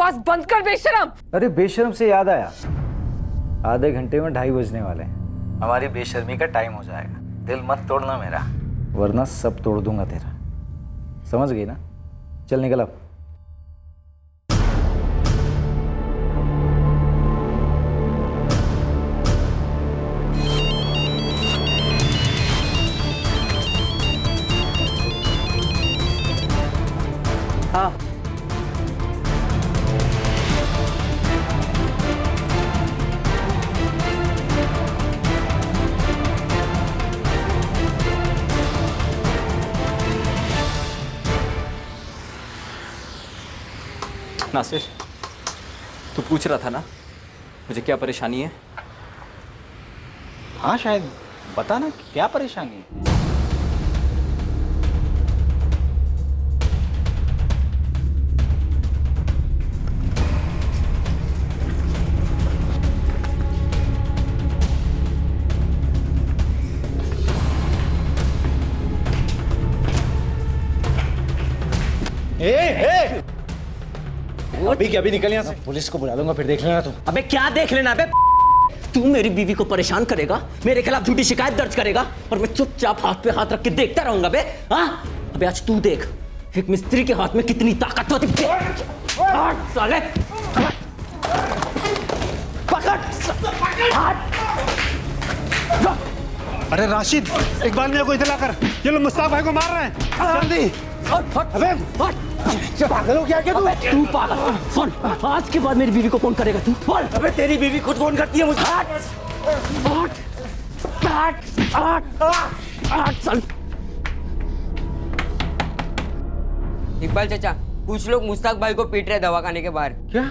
बकवास बंद कर बेशरम। अरे बेशरम से याद आया, आधे घंटे में 2:30 बजने वाले हैं। हमारी बेशर्मी का टाइम हो जाएगा। दिल मत तोड़ना मेरा, वरना सब तोड़ दूंगा तेरा। समझ गई ना? चल निकल अब। हाँ नासिर, तू पूछ रहा था ना मुझे क्या परेशानी है? हाँ शायद, बता ना क्या परेशानी है। अभी क्या, अभी निकल यहाँ से। पुलिस को बुला लूंगा, फिर देख लेना तुम। अबे क्या देख लेना बे? तू मेरी बीवी को परेशान करेगा, मेरे खिलाफ झूठी शिकायत दर्ज करेगा और मैं चुपचाप हाथ पे हाथ रख के देखता रहूंगा बे? हाँ? अबे आज तू देख एक मिस्त्री के हाथ में कितनी ताकत होती है। साले पकड़। अरे राशिद, इकबाल मेरे को इधर लाकर, ये लोग मुस्ताक भाई को मार रहे हैं, जल्दी। अबे पागल हो क्या तू? तू पागल। सुन, आज के बाद मेरी बीवी को फोन करेगा तू? बोल। अबे तेरी बीवी खुद फोन करती है मुझे। इकबाल चाचा, कुछ लोग मुस्ताक भाई को पीट रहे दवाखाने के बाहर। क्या?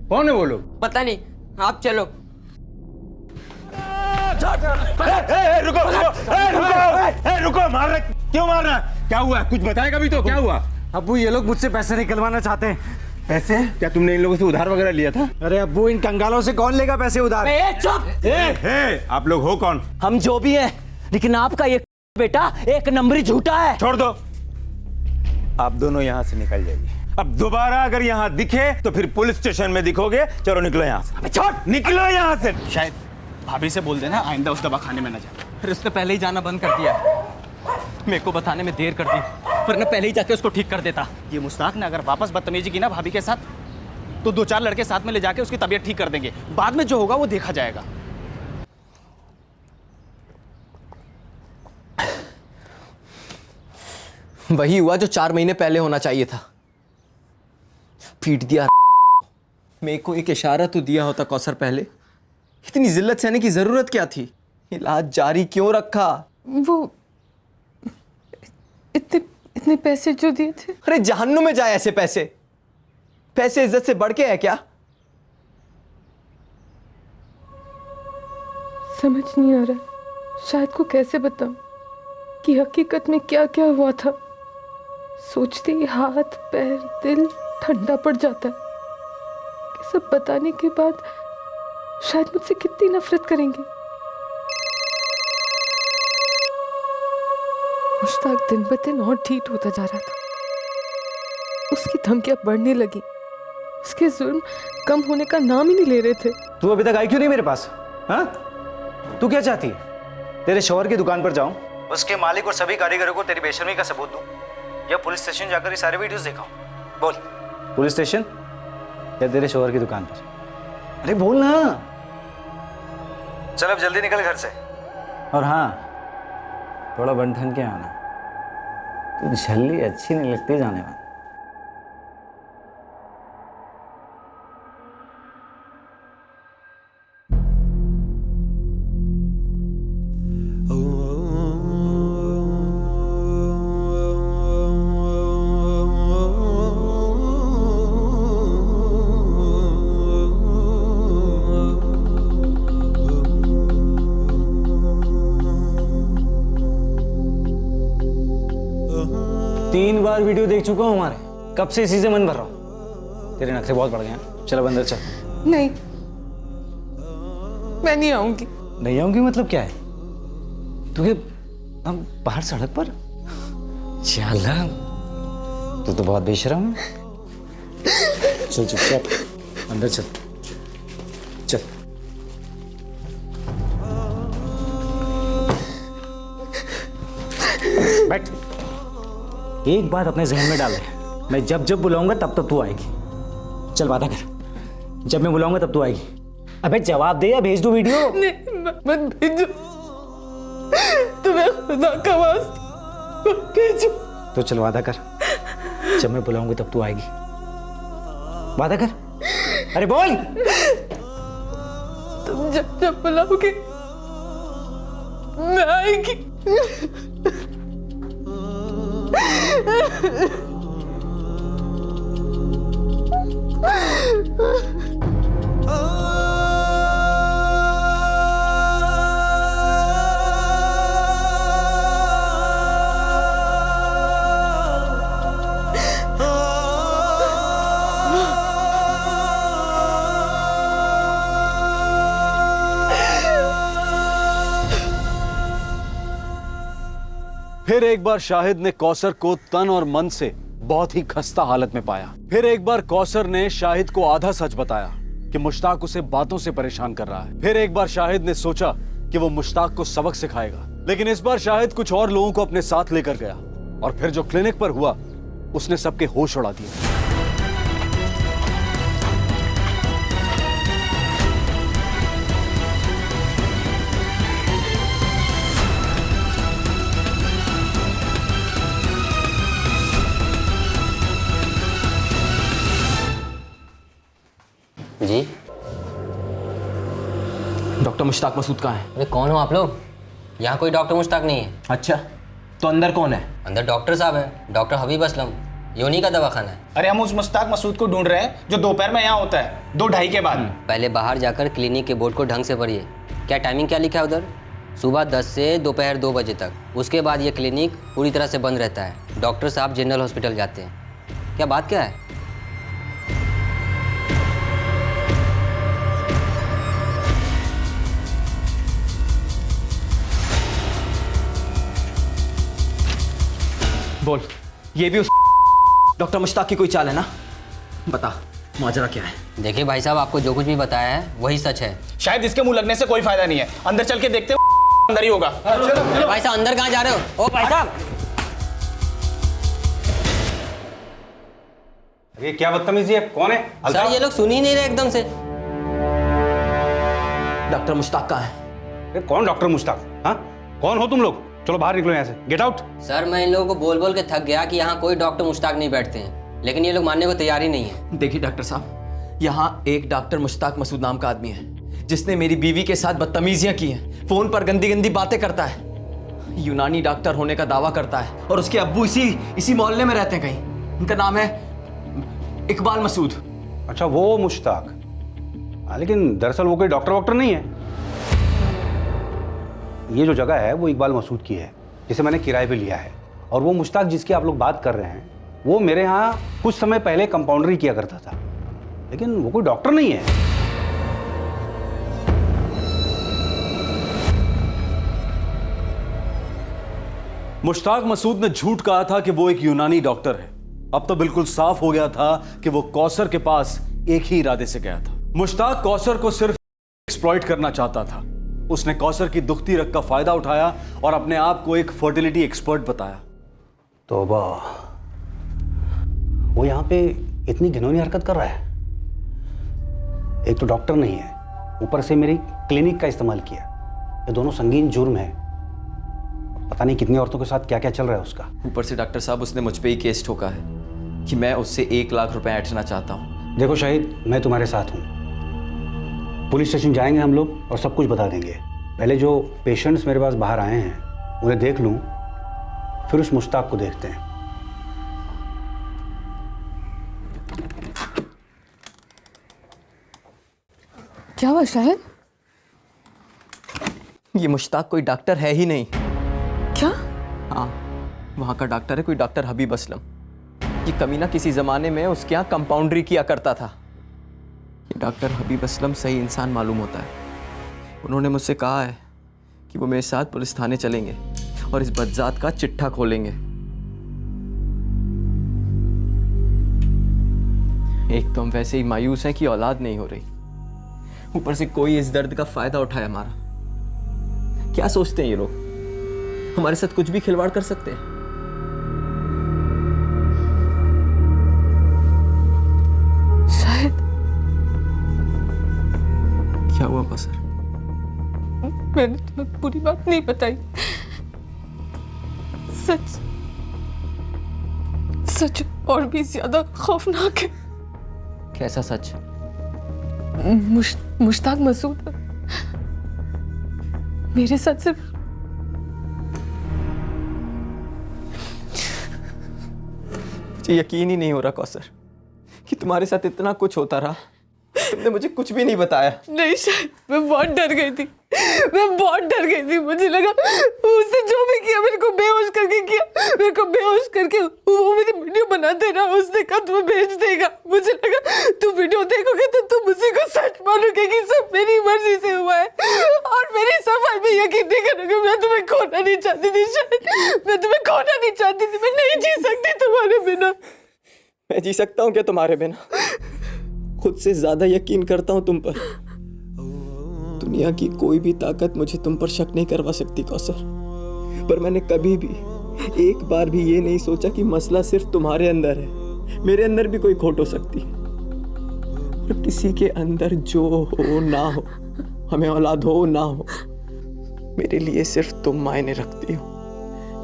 कौन है वो लोग? पता नहीं, आप चलो। रुको, मार रहे क्यों? मार रहा? क्या हुआ? कुछ बताएगा भी तो, क्या हुआ? अब्बू, ये लोग मुझसे पैसे निकलवाना चाहते हैं। पैसे? क्या तुमने इन लोगों से उधार वगैरह लिया था? अरे अब्बू, इन कंगालों से कौन लेगा पैसे उधार? चुप। आप लोग हो कौन? हम जो भी हैं, लेकिन आपका ये बेटा एक नंबरी झूठा है। छोड़ दो, आप दोनों यहाँ से निकल जाइए। अब दोबारा अगर यहाँ दिखे तो फिर पुलिस स्टेशन में दिखोगे। चलो निकलो यहाँ से। छोड़, निकलो यहाँ से। शायद भाभी से बोल देना आइंदा उस दवाखाने में न जाए। फिर उसने पहले ही जाना बंद कर दिया। मेरे को बताने में देर कर दी, वरना पहले ही जाके उसको ठीक कर देता। ये मुस्ताक ने अगर वापस बदतमीजी की ना भाभी के साथ, तो 2-4 लड़के साथ में ले जाके उसकी तबीयत ठीक कर देंगे। बाद में जो होगा वो देखा जाएगा। वही हुआ जो 4 महीने पहले होना चाहिए था। पीट दिया। मेरे को एक इशारा तो दिया होता कौसर पहले। इतनी जिल्लत सहने की जरूरत क्या थी? इलाज जारी क्यों रखा? वो इतने पैसे जो दिए थे। अरे जहन्नुम में जाए ऐसे पैसे। पैसे इज्जत से बढ़ के है क्या? समझ नहीं आ रहा शायद को कैसे बताऊं कि हकीकत में क्या क्या हुआ था। सोचते ही हाथ पैर दिल ठंडा पड़ जाता है कि सब बताने के बाद शायद मुझसे कितनी नफरत करेंगे। मुश्ताक दिन ब दिन और ढीठ होता जा रहा था। उसकी धमकियां बढ़ने लगी, उसके जुल्म कम होने का नाम ही नहीं ले रहे थे। तू अभी तक आई क्यों नहीं मेरे पास? हाँ, तू क्या चाहती है? तेरे शौहर की दुकान पर जाऊं, उसके मालिक और सभी कारीगरों को तेरी बेशर्मी का सबूत दूं, या पुलिस स्टेशन जाकर ये सारे वीडियोस दिखाऊं? बोल। पुलिस स्टेशन या तेरे शौहर की दुकान पर? अरे बोल ना। चल अब जल्दी निकल घर से। और हाँ, थोड़ा बन ठन के आना। तू झल्ली अच्छी नहीं लगती जाने वाली। तीन बार वीडियो देख चुका हूँ हमारे, कब से इसी से मन भर रहा हूँ। तेरे नखरे बहुत बढ़ गए हैं। चल अब अंदर चल। नहीं, मैं नहीं आऊंगी। नहीं आऊंगी मतलब क्या है? तुझे हम बाहर सड़क पर? चल, तू तो बहुत बेशरम है। चल चुपचाप। अंदर चल चल। बैठ। एक बात अपने जहन में डाले, मैं जब जब बुलाऊंगा तब तब तू आएगी। चल वादा कर, जब मैं बुलाऊंगा तब तू आएगी। अबे जवाब दे या भेज दो वीडियो। नहीं मत भेजो, तुम्हें खुदा का वास्ता मत भेजो। तो चल वादा कर, जब मैं बुलाऊंगा तब तू आएगी। वादा कर, अरे बोल। तुम जब जब बुलाओगे मैं आएगी। फिर एक बार शाहिद ने कौसर को तन और मन से बहुत ही खस्ता हालत में पाया। फिर एक बार कौसर ने शाहिद को आधा सच बताया कि मुश्ताक उसे बातों से परेशान कर रहा है। फिर एक बार शाहिद ने सोचा कि वो मुश्ताक को सबक सिखाएगा, लेकिन इस बार शाहिद कुछ और लोगों को अपने साथ लेकर गया और फिर जो क्लिनिक पर हुआ उसने सबके होश उड़ा दिए। जी डॉक्टर मुश्ताक मसूद कहाँ है? अरे कौन हो आप लोग? यहाँ कोई डॉक्टर मुश्ताक नहीं है। अच्छा, तो अंदर कौन है? अंदर डॉक्टर साहब है, डॉक्टर हबीब असलम, ये उन्हीं का दवाखाना है। अरे हम उस मुश्ताक मसूद को ढूंढ रहे हैं जो दोपहर में यहाँ होता है 2-2:30 के बाद। पहले बाहर जाकर क्लिनिक के बोर्ड को ढंग से पढ़िए। क्या टाइमिंग क्या लिखा है उधर? सुबह 10 से दोपहर 2 बजे तक। उसके बाद ये क्लिनिक पूरी तरह से बंद रहता है। डॉक्टर साहब जनरल हॉस्पिटल जाते हैं। क्या बात क्या है? बोल, ये भी उस डॉक्टर मुश्ताक की कोई चाल है ना? बता माजरा क्या है? देखिए भाई साहब, आपको जो कुछ भी बताया है वही सच है। शायद इसके मुंह लगने से कोई फायदा नहीं है, अंदर चल के देखते हैं अंदर ही होगा। अरे भाई साहब, अंदर कहाँ जा रहे हो? ओ भाई साहब, ये क्या बदतमीजी है? कौन है? सर ये लोग सुन ही नहीं रहे एकदम से। डॉक्टर मुश्ताक कहाँ है? अरे कौन डॉक्टर मुश्ताक? हाँ, कौन हो तुम लोग? चलो बाहर निकलो यहाँ से, गेट आउट। सर मैं इन लोगों को बोल बोल के थक गया कि यहाँ कोई डॉक्टर मुश्ताक नहीं बैठते हैं, लेकिन ये लोग मानने को तैयार ही नहीं है। देखिए डॉक्टर साहब, यहाँ एक डॉक्टर मुश्ताक मसूद नाम का आदमी है जिसने मेरी बीवी के साथ बदतमीजियां की हैं, फोन पर गंदी गंदी बातें करता है, यूनानी डॉक्टर होने का दावा करता है और उसके अब्बू इसी मोहल्ले में रहते हैं कहीं। उनका नाम है इकबाल मसूद। अच्छा, वो मुश्ताक। हाँ, लेकिन दरअसल वो कोई डॉक्टर वॉक्टर नहीं है। ये जो जगह है वो इकबाल मसूद की है, जिसे मैंने किराए पे लिया है। और वो मुश्ताक जिसकी आप लोग बात कर रहे हैं, वो मेरे यहाँ कुछ समय पहले कंपाउंडरी किया करता था, लेकिन वो कोई डॉक्टर नहीं है। मुश्ताक मसूद ने झूठ कहा था कि वो एक यूनानी डॉक्टर है। अब तो बिल्कुल साफ हो गया था कि वो कौसर के पास एक ही इरादे से गया था। मुश्ताक कौसर को सिर्फ एक्सप्लॉइट करना चाहता था। उसने कौसर की दुखती रग का फायदा उठाया और अपने आप को एक फर्टिलिटी एक्सपर्ट बताया। तौबा, वो यहाँ पे इतनी घिनौनी हरकत कर रहा है। एक तो डॉक्टर नहीं है, ऊपर से मेरी क्लिनिक का इस्तेमाल किया। ये दोनों संगीन जुर्म है। पता नहीं कितनी औरतों के साथ क्या क्या चल रहा है उसका। ऊपर से डॉक्टर साहब उसने मुझ पे ही केस ठोका है कि मैं उससे 1 लाख रुपए ऐंठना चाहता हूँ। देखो शाहिद, मैं तुम्हारे साथ हूँ। पुलिस स्टेशन जाएंगे हम लोग और सब कुछ बता देंगे। पहले जो पेशेंट्स मेरे पास बाहर आए हैं उन्हें देख लूँ, फिर उस मुश्ताक को देखते हैं। क्या हुआ शाहिद? ये मुश्ताक कोई डॉक्टर है ही नहीं। क्या? हाँ, वहाँ का डॉक्टर है कोई डॉक्टर हबीब असलम। ये कमीना किसी ज़माने में उसके यहाँ कंपाउंडरी किया करता था। ये डॉक्टर हबीब असलम सही इंसान मालूम होता है। उन्होंने मुझसे कहा है कि वो मेरे साथ पुलिस थाने चलेंगे और इस बदजात का चिट्ठा खोलेंगे। एक तो हम वैसे ही मायूस हैं कि औलाद नहीं हो रही, ऊपर से कोई इस दर्द का फायदा उठाए हमारा। क्या सोचते हैं ये लोग, हमारे साथ कुछ भी खिलवाड़ कर सकते हैं? शायद क्या हुआ कौसर? मैंने तुम्हें पूरी बात नहीं बताई। सच सच और भी ज्यादा खौफनाक है। कैसा सच? मुश्ताक मसूद मेरे साथ सिर्फ मुझे यकीन ही नहीं हो रहा कौसर कि तुम्हारे साथ इतना कुछ होता रहा, तुमने मुझे कुछ भी नहीं बताया। नहीं, शायद मैं बहुत डर गई थी। मुझे लगा उसने जो भी किया मेरे को बेहोश करके वो मेरी वीडियो बनाते रहा। उसने कहा तुम्हें भेज देगा। मुझे लगा तुम वीडियो देखोगे तो तुम उसी को सच मानोगे कि सब मेरी मर्जी से हुआ है और मेरी सफाई में यकीन नहीं करोगे। मैं तुम्हें खोना नहीं चाहती थी, शायद मैं तुम्हें खोना नहीं चाहती थी। मैं नहीं जी सकती तुम्हारे बिना। मैं जी सकता हूँ क्या तुम्हारे बिना? खुद से ज्यादा यकीन करता हूँ तुम पर। दुनिया की कोई भी ताकत मुझे तुम पर शक नहीं करवा सकती कौसर, पर मैंने कभी भी एक बार भी ये नहीं सोचा कि मसला सिर्फ तुम्हारे अंदर है। मेरे अंदर भी कोई खोट हो सकती है, और किसी के अंदर जो हो ना हो, हमें औलाद हो ना हो, मेरे लिए सिर्फ तुम मायने रखती हो।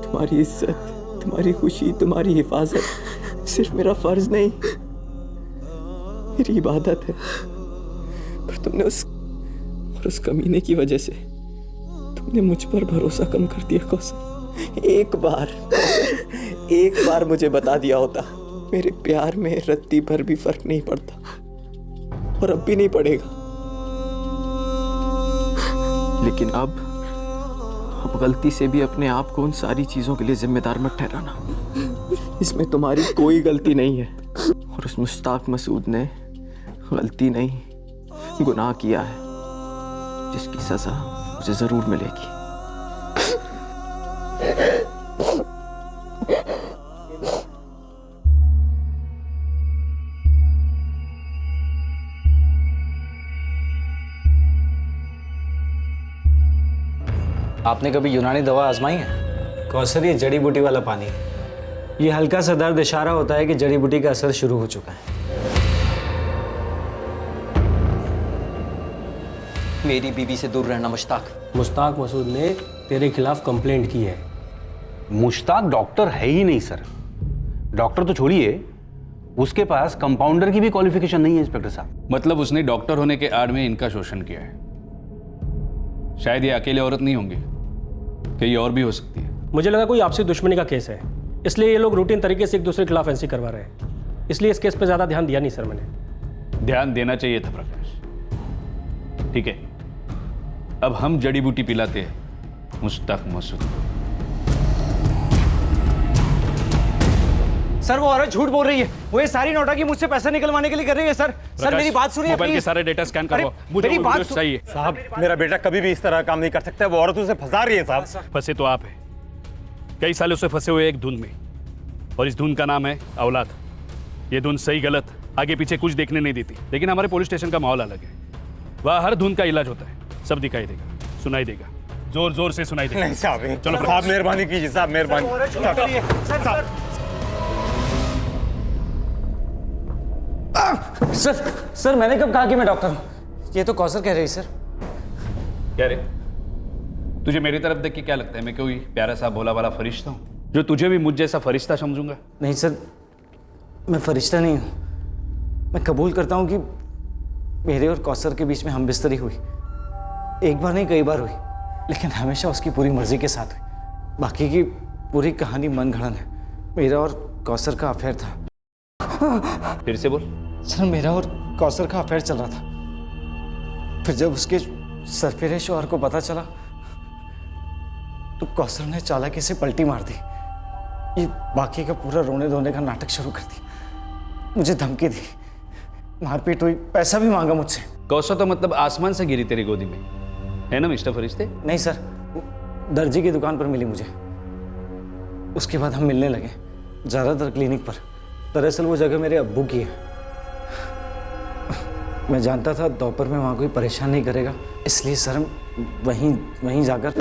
तुम्हारी इज्जत, तुम्हारी खुशी, तुम्हारी हिफाजत सिर्फ मेरा फर्ज नहीं, मेरी इबादत है। पर तुमने उस कमीने की वजह से तुमने मुझ पर भरोसा कम कर दिया कौसर। एक बार मुझे बता दिया होता, मेरे प्यार में रत्ती भर भी फर्क नहीं पड़ता, और अब भी नहीं पड़ेगा। लेकिन अब गलती से भी अपने आप को उन सारी चीजों के लिए जिम्मेदार मत ठहराना। इसमें तुम्हारी कोई गलती नहीं है, और उस मुश्ताक मसूद ने गलती नहीं, गुनाह किया है, जिसकी सजा मुझे जरूर मिलेगी। आपने कभी यूनानी दवा आजमाई है? कौसर, ये जड़ी बूटी वाला पानी है। ये हल्का सा दर्द इशारा होता है कि जड़ी बूटी का असर शुरू हो चुका है। मेरी बीवी से दूर रहना मुश्ताक। मुश्ताक मसूद ने तेरे खिलाफ कंप्लेंट की है। मुश्ताक डॉक्टर है ही नहीं सर। डॉक्टर तो छोड़िए, उसके पास कंपाउंडर की भी क्वालिफिकेशन नहीं है इंस्पेक्टर साहब। मतलब उसने डॉक्टर होने के आड़ में इनका शोषण किया है। शायद ये अकेले औरत नहीं होंगी, कहीं और भी हो सकती है। मुझे लगा कोई आपसी दुश्मनी का केस है, इसलिए ये लोग रूटीन तरीके से एक दूसरे के खिलाफ एनसी करवा रहे हैं। इसलिए इस केस पे ज्यादा ध्यान दिया नहीं सर मैंने। ध्यान देना चाहिए था प्रकाश। ठीक है, अब हम जड़ी बूटी पिलाते हैं मुश्ताक मसूद। सर, वो औरत झूठ बोल रही है। वो ये सारी नौटंकी मुझसे पैसा निकलवाने के लिए कर रही है। सर मेरी बात सुनिए मोबाइल के प्लीज। सारे डेटा स्कैन करवाओ, अरे, मुझे मेरी वो बात वीडियोस चाहिए। साहब, मेरा बेटा कभी भी इस तरह काम नहीं कर सकता। वो औरत उसे फंसा रही है साहब। फंसे तो आप हैं, कई सालों से फंसे हुए एक धुन में, और इस धुन का नाम है औलाद। ये धुन सही गलत आगे पीछे कुछ देखने नहीं देती, लेकिन हमारे पुलिस स्टेशन का माहौल अलग है। वहाँ हर धुन का इलाज होता है, सब दिखाई देगा, सुनाई देगा, जोर जोर से सुनाई देगा। नहीं साहब, चलो साहब मेहरबानी कीजिए साहब, मेहरबानी। सर मैंने कब कहा कि मैं डॉक्टर हूँ? ये तो कौसर कह रही सर। क्या रे, तुझे मेरी तरफ देख के क्या लगता है मैं कोई प्यारा सा भोला वाला फरिश्ता हूँ जो तुझे भी मुझ जैसा फरिश्ता समझूंगा? नहीं सर, मैं फरिश्ता नहीं हूँ। मैं कबूल करता हूँ कि मेरे और कौसर के बीच में हम बिस्तरी हुई। एक बार नहीं, कई बार हुई, लेकिन हमेशा उसकी पूरी मर्जी के साथ हुई। बाकी की पूरी कहानी मन घड़न है। मेरा और कौसर का अफेयर था। फिर से बोल। सर, मेरा और कौसर का अफेयर चल रहा था। फिर जब उसके सरफिरे शौहर को पता चला तो कौसर ने चालाकी से पलटी मार दी। ये बाकी का पूरा रोने धोने का नाटक शुरू कर दिया। मुझे धमकी दी, मारपीट हुई, पैसा भी मांगा मुझसे। कौसर तो मतलब आसमान से गिरी तेरी गोदी में, है ना मिस्टर फरिश्ते? नहीं सर, दर्जी की दुकान पर मिली मुझे। उसके बाद हम मिलने लगे, ज़्यादातर क्लिनिक पर। दरअसल वो जगह मेरे अब्बू की है। मैं जानता था दोपहर में वहाँ कोई परेशान नहीं करेगा, इसलिए सर वहीं जाकर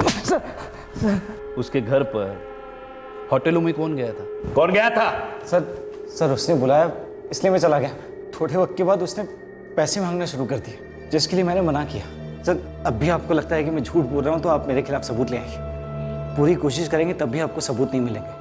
उसके घर पर होटलों में कौन गया था? कौन गया था? सर उसने बुलाया इसलिए मैं चला गया। थोड़े वक्त के बाद उसने पैसे मांगना शुरू कर दिए, जिसके लिए मैंने मना किया। सर अब भी आपको लगता है कि मैं झूठ बोल रहा हूँ तो आप मेरे खिलाफ सबूत ले आइए। पूरी कोशिश करेंगे तब भी आपको सबूत नहीं मिलेंगे।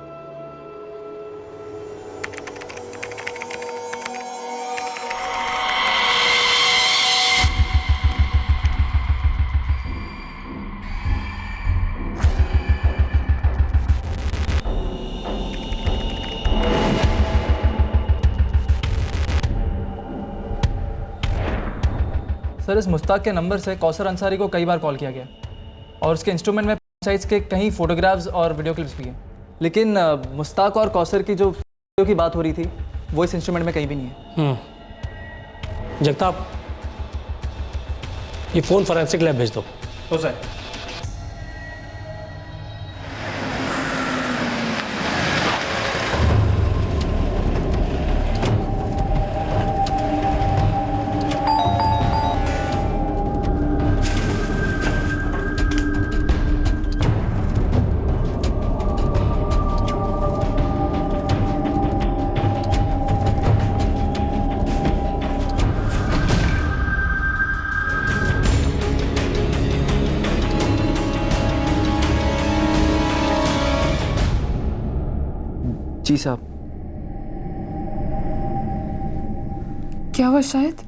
सर इस मुश्ताक के नंबर से कौसर अंसारी को कई बार कॉल किया गया और उसके इंस्ट्रूमेंट में साइज के कई फोटोग्राफ्स और वीडियो क्लिप्स भी हैं, लेकिन मुश्ताक और कौसर की जो वीडियो की बात हो रही थी वो इस इंस्ट्रूमेंट में कहीं भी नहीं है। जगताप, ये फ़ोन फॉरेंसिक लैब भेज दो। तो सर जी साहब। क्या हुआ शाहिद?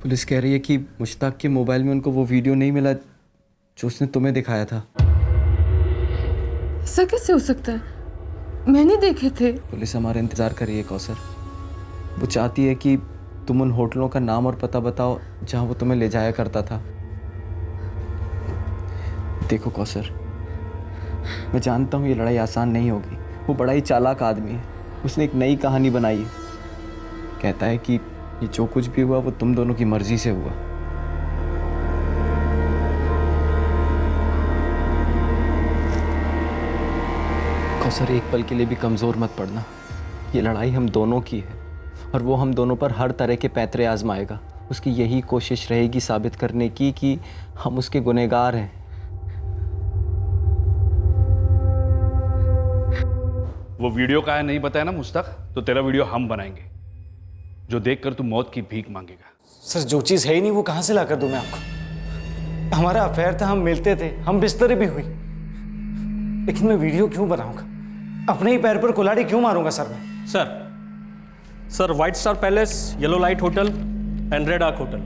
पुलिस कह रही है कि मुश्ताक के मोबाइल में उनको वो वीडियो नहीं मिला जो उसने तुम्हें दिखाया था। ऐसा कैसे हो सकता है? मैंने देखे थे। पुलिस हमारा इंतज़ार कर रही है कौसर। वो चाहती है कि तुम उन होटलों का नाम और पता बताओ जहाँ वो तुम्हें ले जाया करता था। देखो कौसर, मैं जानता हूँ ये लड़ाई आसान नहीं होगी। वो बड़ा ही चालाक आदमी है, उसने एक नई कहानी बनाई है। कहता है कि ये जो कुछ भी हुआ वो तुम दोनों की मर्जी से हुआ। कौसर, एक पल के लिए भी कमज़ोर मत पड़ना। ये लड़ाई हम दोनों की है और वो हम दोनों पर हर तरह के पैंतरे आजमाएगा। उसकी यही कोशिश रहेगी साबित करने की कि हम उसके गुनहगार हैं। वो वीडियो का है नहीं बताया ना मुश्ताक, तो तेरा वीडियो हम बनाएंगे जो देखकर तू मौत की भीख मांगेगा। सर जो चीज़ है ही नहीं वो कहाँ से ला कर दूँ मैं आपको? हमारा अफेयर था, हम मिलते थे, हम बिस्तरे भी हुई, लेकिन मैं वीडियो क्यों बनाऊंगा? अपने ही पैर पर कुल्हाड़ी क्यों मारूंगा सर मैं? Sir white star palace, yellow light hotel and red arc hotel,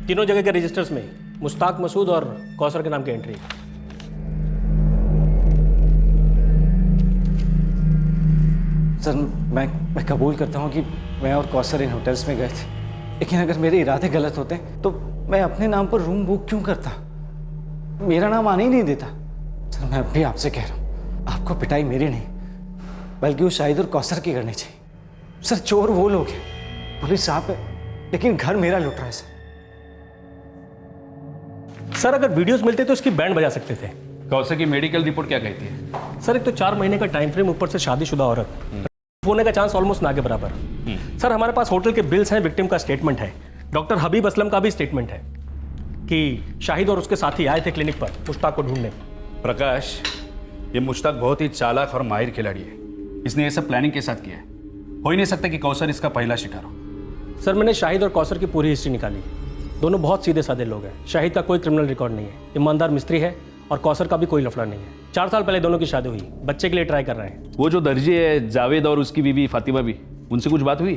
तीनों जगह के रजिस्टर्स में मुश्ताक मसूद और कौसर के नाम की एंट्री। सर मैं कबूल करता हूँ कि मैं और कौसर इन होटल्स में गए थे, लेकिन अगर मेरे इरादे गलत होते तो मैं अपने नाम पर रूम बुक क्यों करता? मेरा नाम आने ही नहीं देता। सर मैं अब भी आपसे कह रहा हूँ, आपको पिटाई मेरी नहीं बल्कि वो शाहिद और कौसर की करनी चाहिए। सर चोर वो लोग हैं, पुलिस आप है, लेकिन घर मेरा लुट रहा है सर अगर वीडियोस मिलते तो उसकी बैंड बजा सकते थे। कौसर की मेडिकल रिपोर्ट क्या कहती है? सर एक तो 4 महीने का टाइम फ्रेम, ऊपर से शादीशुदा औरत, होने का चांस ऑलमोस्ट ना के बराबर। सर हमारे पास होटल के बिल्स हैं, विक्टिम का स्टेटमेंट है, डॉक्टर हबीब असलम का भी स्टेटमेंट है कि शाहिद और उसके साथी आए थे क्लिनिक पर मुश्ताक को ढूंढने। प्रकाश, ये मुश्ताक बहुत ही चालाक और माहिर खिलाड़ी है। इसने ये सब प्लानिंग के साथ किया है। हो ही नहीं सकता कि कौसर इसका पहला शिकार हो। सर मैंने शाहिद और कौसर की पूरी हिस्ट्री निकाली। दोनों बहुत सीधे साधे लोग हैं। शाहिद का कोई क्रिमिनल रिकॉर्ड नहीं है, ईमानदार मिस्त्री है, और कौसर का भी कोई लफड़ा नहीं है। 4 साल पहले दोनों की शादी हुई, बच्चे के लिए ट्राई कर रहे हैं। वो जो दर्जी है जावेद और उसकी बीवी फातिमा भी, उनसे कुछ बात हुई?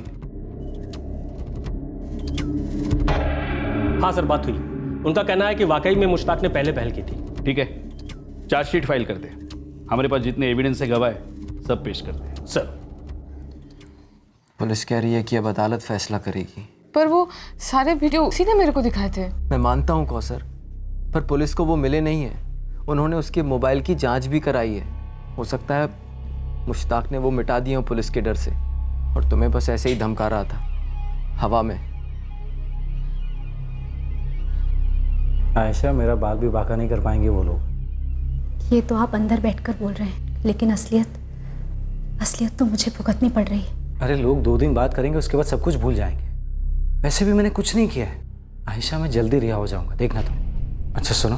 हाँ सर बात हुई। उनका कहना है कि वाकई में मुश्ताक ने पहले पहल की थी। ठीक है, चार्जशीट फाइल कर दे। हमारे पास जितने एविडेंस है गवाह है सब पेश कर दे। सर पुलिस कह रही है कि अब अदालत फैसला करेगी। पर वो सारे वीडियो उसी ने मेरे को दिखाए थे। मैं मानता हूँ कौसर, पर पुलिस को वो मिले नहीं है। उन्होंने उसके मोबाइल की जांच भी कराई है। हो सकता है मुश्ताक ने वो मिटा दिए हो पुलिस के डर से और तुम्हें बस ऐसे ही धमका रहा था हवा में। आयशा, मेरा बाल भी बाका नहीं कर पाएंगे वो लोग। ये तो आप अंदर बैठकर बोल रहे हैं, लेकिन असलियत तो मुझे भुगतनी पड़ रही है। अरे लोग 2 दिन बात करेंगे, उसके बाद सब कुछ भूल जाएंगे। वैसे भी मैंने कुछ नहीं किया है। आयशा, मैं जल्दी रिहा हो जाऊंगा, देखना तुम। अच्छा सुनो,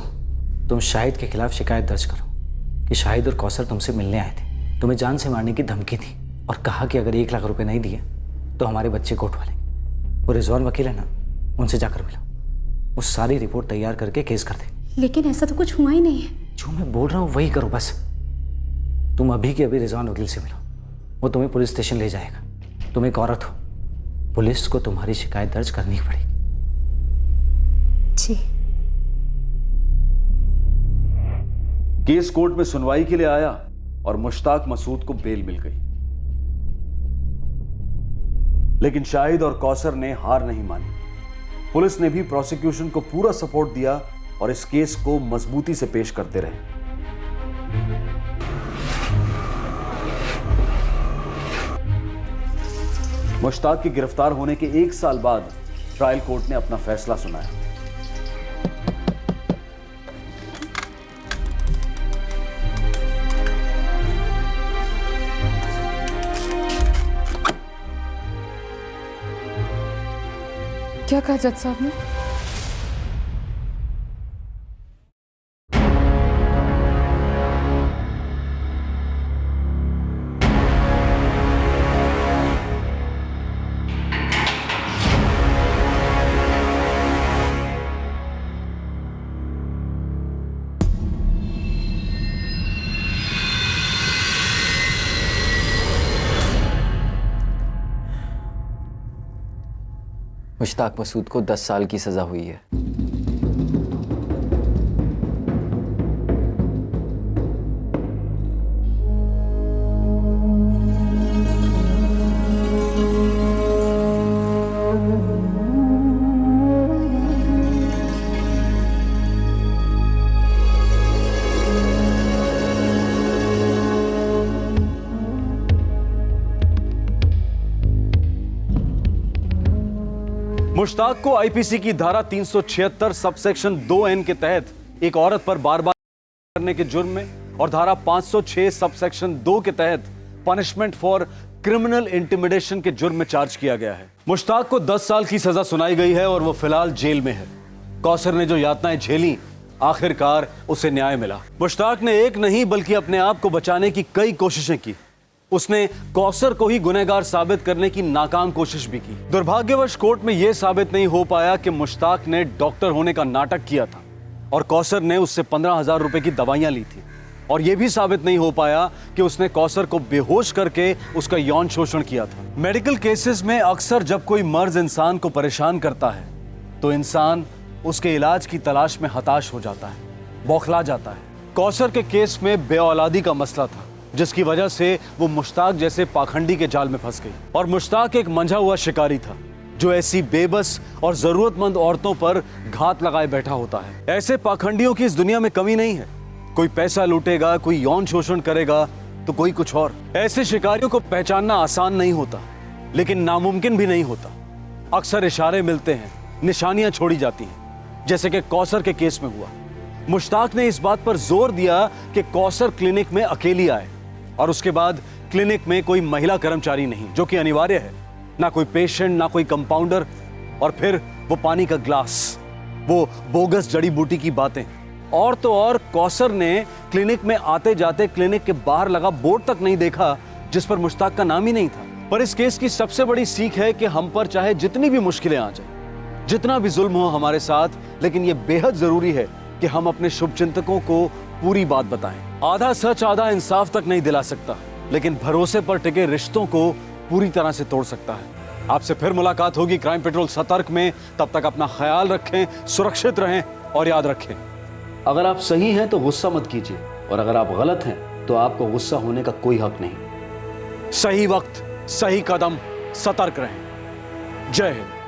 तुम शाहिद के खिलाफ शिकायत दर्ज करो कि शाहिद और कौसर तुमसे मिलने आए थे, तुम्हें जान से मारने की धमकी दी और कहा कि अगर 1 लाख रुपए नहीं दिए तो हमारे बच्चे को उठवा लेंगे। वो रिजवान वकील है ना, उनसे जाकर मिलो, वो सारी रिपोर्ट तैयार करके केस कर दे। लेकिन ऐसा तो कुछ हुआ ही नहीं है। जो मैं बोल रहा हूँ वही करो बस। तुम अभी के अभी रिजवान वकील से मिलो, वो तुम्हें पुलिस स्टेशन ले जाएगा। तुम एक औरत हो, पुलिस को तुम्हारी शिकायत दर्ज करनी पड़ेगी। जी। केस कोर्ट में सुनवाई के लिए आया और मुश्ताक मसूद को बेल मिल गई, लेकिन शाहिद और कौसर ने हार नहीं मानी। पुलिस ने भी प्रोसिक्यूशन को पूरा सपोर्ट दिया और इस केस को मजबूती से पेश करते रहे। मुश्ताक के गिरफ्तार होने के 1 साल बाद ट्रायल कोर्ट ने अपना फैसला सुनाया। क्या कहा जज साहब ने? मुश्ताक मसूद को 10 साल की सजा हुई है। मुश्ताक को आईपीसी की धारा 376 सबसेक्शन 2N के तहत एक औरत पर बार बार करने के जुर्म में और धारा 506 सबसेक्शन 2 के तहत पनिशमेंट फॉर क्रिमिनल इंटिमिडेशन के जुर्म में चार्ज किया गया है। मुश्ताक को 10 साल की सजा सुनाई गई है और वो फिलहाल जेल में है। कौसर ने जो यातनाएं झेली, आखिरकार उसे न्याय मिला। मुश्ताक ने एक नहीं बल्कि अपने आप को बचाने की कई कोशिशें की। उसने कौसर को ही गुनहगार साबित करने की नाकाम कोशिश भी की। दुर्भाग्यवश कोर्ट में यह साबित नहीं हो पाया कि मुश्ताक ने डॉक्टर होने का नाटक किया था और कौसर ने उससे 15,000 रुपए की दवाइयां ली थी। और यह भी साबित नहीं हो पाया कि उसने कौसर को बेहोश करके उसका यौन शोषण किया था। मेडिकल केसेस में अक्सर जब कोई मर्ज इंसान को परेशान करता है तो इंसान उसके इलाज की तलाश में हताश हो जाता है, बौखला जाता है। कौसर के केस में बेऔलादी का मसला था, जिसकी वजह से वो मुश्ताक जैसे पाखंडी के जाल में फंस गई। और मुश्ताक एक मंझा हुआ शिकारी था जो ऐसी बेबस और जरूरतमंद औरतों पर घात लगाए बैठा होता है। ऐसे पाखंडियों की इस दुनिया में कमी नहीं है। कोई पैसा लूटेगा, कोई यौन शोषण करेगा तो कोई कुछ और। ऐसे शिकारियों को पहचानना आसान नहीं होता, लेकिन नामुमकिन भी नहीं होता। अक्सर इशारे मिलते हैं, निशानियां छोड़ी जाती हैं, जैसे कि कौसर के केस में हुआ। मुश्ताक ने इस बात पर जोर दिया कि कौसर क्लिनिक में अकेली आए और उसके बाद क्लिनिक में कोई महिला कर्मचारी नहीं, जो कि अनिवार्य है, ना कोई पेशेंट, ना कोई कंपाउंडर, और फिर वो पानी का ग्लास, वो बोगस जड़ी बूटी की बातें। और तो और कौसर ने क्लिनिक में आते जाते क्लिनिक के बाहर लगा बोर्ड तक नहीं देखा जिस पर मुश्ताक का नाम ही नहीं था। पर इस केस की सबसे बड़ी सीख है कि हम पर चाहे जितनी भी मुश्किलें आ जाए, जितना भी जुल्म हो हमारे साथ, लेकिन यह बेहद जरूरी है कि हम अपने शुभचिंतकों को पूरी बात बताएं। आधा सच आधा इंसाफ तक नहीं दिला सकता, लेकिन भरोसे पर टिके रिश्तों को पूरी तरह से तोड़ सकता है। आपसे फिर मुलाकात होगी क्राइम पेट्रोल सतर्क में। तब तक अपना ख्याल रखें, सुरक्षित रहें और याद रखें, अगर आप सही हैं तो गुस्सा मत कीजिए, और अगर आप गलत हैं तो आपको गुस्सा होने का कोई हक नहीं। सही वक्त, सही कदम, सतर्क रहें। जय हिंद।